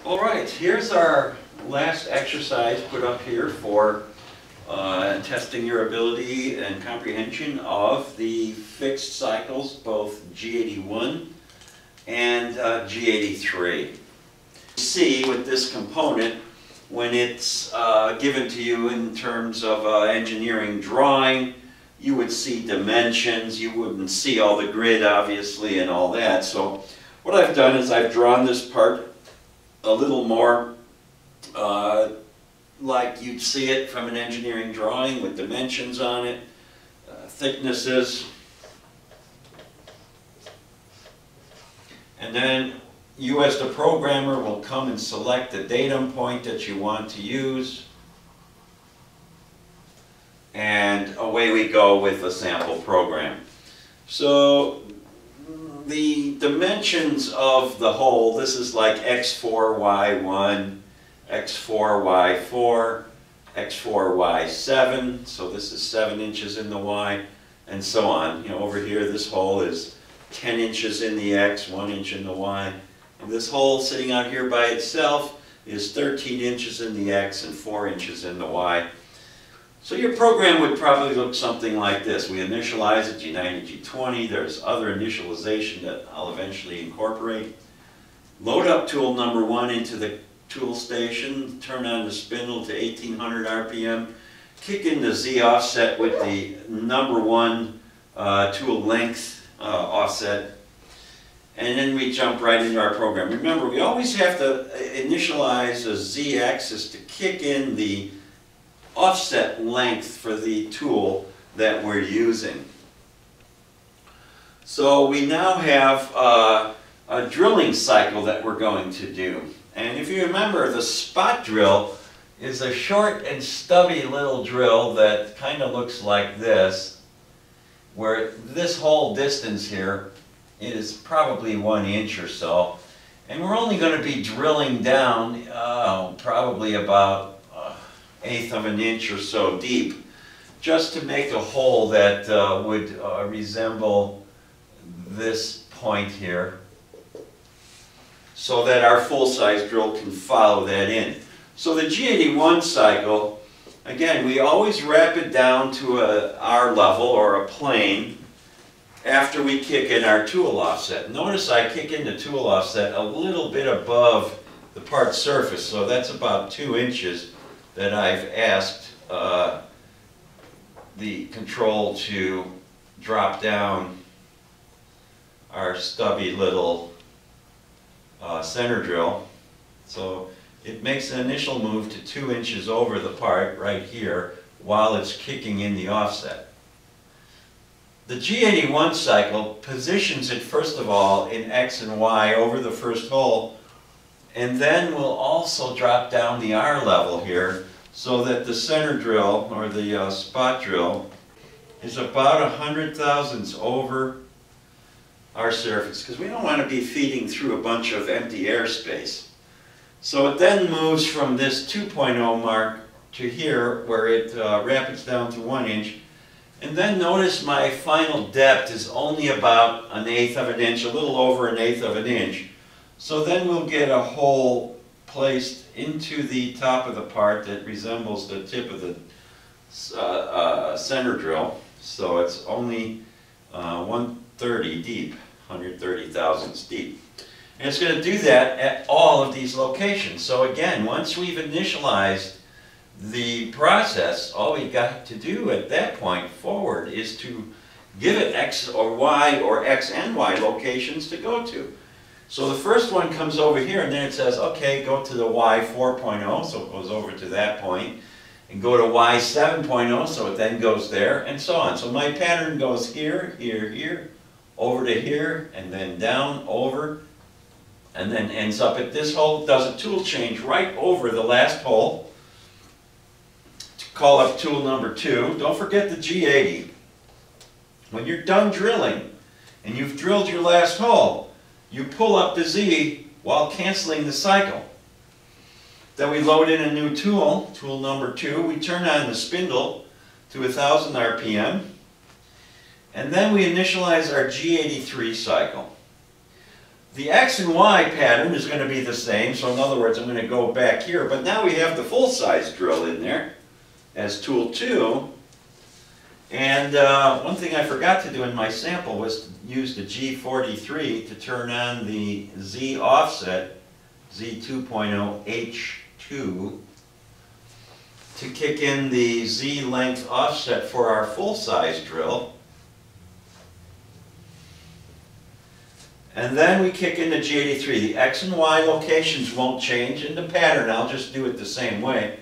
All right, here's our last exercise put up here for testing your ability and comprehension of the fixed cycles, both G81 and G83. See with this component, when it's given to you in terms of engineering drawing, you would see dimensions, you wouldn't see all the grid obviously and all that. So what I've done is I've drawn this part a little more like you'd see it from an engineering drawing with dimensions on it, thicknesses, and then you as the programmer will come and select the datum point that you want to use, and away we go with a sample program. So the dimensions of the hole, this is like x4, y1, x4, y4, x4, y7, so this is 7 inches in the y, and so on. You know, over here this hole is 10 inches in the x, 1 inch in the y. And this hole sitting out here by itself is 13 inches in the x and 4 inches in the y. So your program would probably look something like this. We initialize at G90, G20. There's other initialization that I'll eventually incorporate. Load up tool number 1 into the tool station. Turn on the spindle to 1800 RPM. Kick in the Z offset with the number 1 tool length offset. And then we jump right into our program. Remember, we always have to initialize a Z axis to kick in the offset length for the tool that we're using. So we now have a drilling cycle that we're going to do. And if you remember, the spot drill is a short and stubby little drill that kind of looks like this, where this whole distance here is probably 1 inch or so. And we're only going to be drilling down probably about 1/8 of an inch or so deep, just to make a hole that would resemble this point here, so that our full-size drill can follow that in. So the G81 cycle, again, we always wrap it down to a R level or a plane after we kick in our tool offset. Notice I kick in the tool offset a little bit above the part surface, so that's about 2 inches that I've asked the control to drop down our stubby little center drill. So it makes an initial move to 2 inches over the part right here while it's kicking in the offset. The G81 cycle positions it first of all in X and Y over the first hole, and then we'll also drop down the R level here so that the center drill, or the spot drill, is about 100 thousandths over our surface, because we don't want to be feeding through a bunch of empty airspace. So it then moves from this 2.0 mark to here, where it rapids down to 1 inch. And then notice my final depth is only about 1/8 of an inch, a little over 1/8 of an inch. So then we'll get a hole placed into the top of the part that resembles the tip of the center drill. So it's only 130 deep, 130 thousandths deep. And it's going to do that at all of these locations. So again, once we've initialized the process, all we got to do at that point forward is to give it X or Y or X and Y locations to go to. So the first one comes over here, and then it says, okay, go to the Y 4.0, so it goes over to that point, and go to Y 7.0, so it then goes there, and so on. So my pattern goes here, here, here, over to here, and then down, over, and then ends up at this hole. Does a tool change right over the last hole. Call up tool number 2. Don't forget the G80. When you're done drilling and you've drilled your last hole, you pull up the Z while canceling the cycle. Then we load in a new tool, tool number 2. We turn on the spindle to 1000 RPM, and then we initialize our G83 cycle. The X and Y pattern is going to be the same, so in other words, I'm going to go back here, but now we have the full-size drill in there as tool 2. And one thing I forgot to do in my sample was to use the G43 to turn on the Z offset, Z2.0 H2, to kick in the Z length offset for our full-size drill. And then we kick in the G83. The X and Y locations won't change in the pattern. I'll just do it the same way.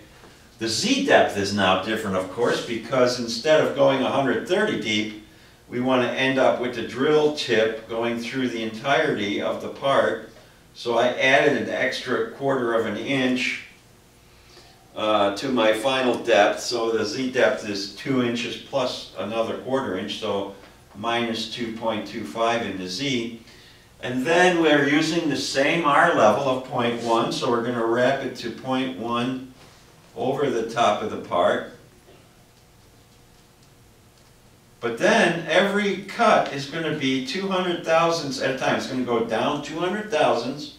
The Z depth is now different, of course, because instead of going 130 deep, we want to end up with the drill tip going through the entirety of the part. So I added an extra 1/4 of an inch to my final depth. So the Z depth is 2 inches plus another 1/4 inch, so minus 2.25 in the Z. And then we're using the same R level of 0.1, so we're going to wrap it to 0.1 over the top of the part. But then every cut is going to be 200 thousandths at a time. It's going to go down 200 thousandths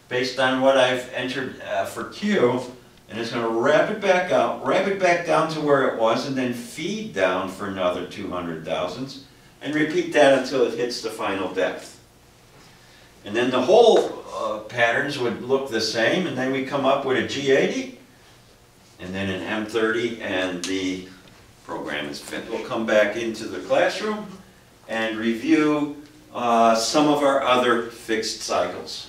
based on what I've entered for Q, and it's going to wrap it back out, wrap it back down to where it was, and then feed down for another 200 thousandths, and repeat that until it hits the final depth. And then the whole patterns would look the same, and then we come up with a G80, and then an M30, and the program is finished. We'll come back into the classroom and review some of our other fixed cycles.